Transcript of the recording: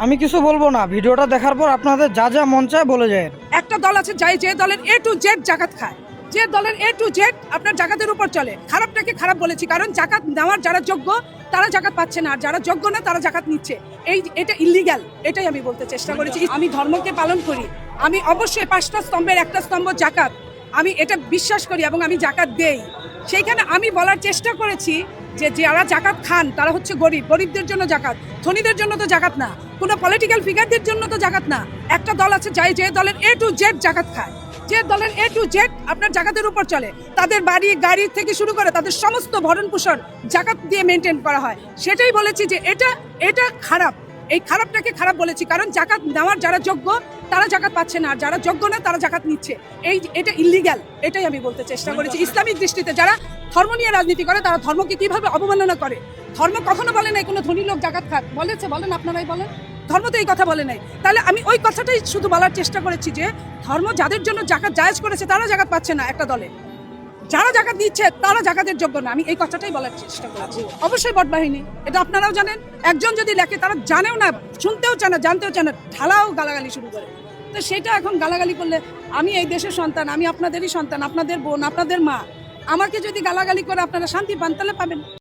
আমি কিছু বলবো না, ভিডিওটা দেখার পর আপনাদের যা যা মন চায় বলে যায়। একটা দল আছে যে দলের A to Z জাকাত খায়, যে দলের A to Z আপনার জাকাতের উপর চলে। খারাপটাকে খারাপ বলেছি, কারণ জাকাত নেওয়ার যারা যোগ্য তারা জাকাত পাচ্ছে না, আর যারা যোগ্য না তারা জাকাত নিচ্ছে। এটা ইল্লিগ্যাল, এটাই আমি বলতে চেষ্টা করেছি। আমি ধর্মকে পালন করি, আমি অবশ্যই 5টা স্তম্ভের একটা স্তম্ভ জাকাত, আমি এটা বিশ্বাস করি এবং আমি জাকাত দেই। সেইখানে আমি বলার চেষ্টা করেছি যে যারা জাকাত খান তারা হচ্ছে গরিব, গরিবদের জন্য জাকাত, ধনীদের জন্য তো জাকাত না, কোনো পলিটিক্যাল ফিগারদের জন্য তো জাকাত না। একটা দল আছে যে দলের A to Z জাকাত খায়, যে দলের A to Z আপনার জাকাতের উপর চলে, তাদের বাড়ি গাড়ি থেকে শুরু করে তাদের সমস্ত ভরণ পোষণ জাকাত দিয়ে মেনটেন করা হয়। সেটাই বলেছি যে এটা খারাপ, এই খারাপটাকে খারাপ বলেছি, কারণ জাকাত নেওয়ার যারা যোগ্য তারা জাকাত পাচ্ছে না, আর যারা যোগ্য না তারা জাকাত নিচ্ছে। এটা ইল্লিগ্যাল, এটাই আমি বলতে চেষ্টা করেছি। ইসলামিক দৃষ্টিতে যারা ধর্ম নিয়ে রাজনীতি করে তারা ধর্মকে কিভাবে অবমাননা করে। ধর্ম কখনো বলে নাই কোনো ধনী লোক জাকাত খাক, বলেছে? বলেন, আপনারাই বলেন। ধর্ম তো এই কথা বলে নাই। তাহলে আমি ওই কথাটাই শুধু বলার চেষ্টা করেছি যে ধর্ম যাদের জন্য জাকাত জায়েজ করেছে তারা জাকাত পাচ্ছে না একটা দলে, যারা জাকাত দিচ্ছে তারা জাকাতের যোগ্য না। আমি এই কথাটাই বলার চেষ্টা করেছি। অবশ্যই বট বাহিনী, এটা আপনারাও জানেন। একজন যদি লেখে তারা জানেও না, শুনতেও চায় না, জানতেও চায় না, ঢালাও গালাগালি শুরু করে। তো সেটা এখন গালাগালি করলে, আমি এই দেশের সন্তান, আমি আপনাদেরই সন্তান, আপনাদের বোন, আপনাদের মা, আমাকে যদি গালাগালি করে আপনারা শান্তি পান তাহলে পাবেন।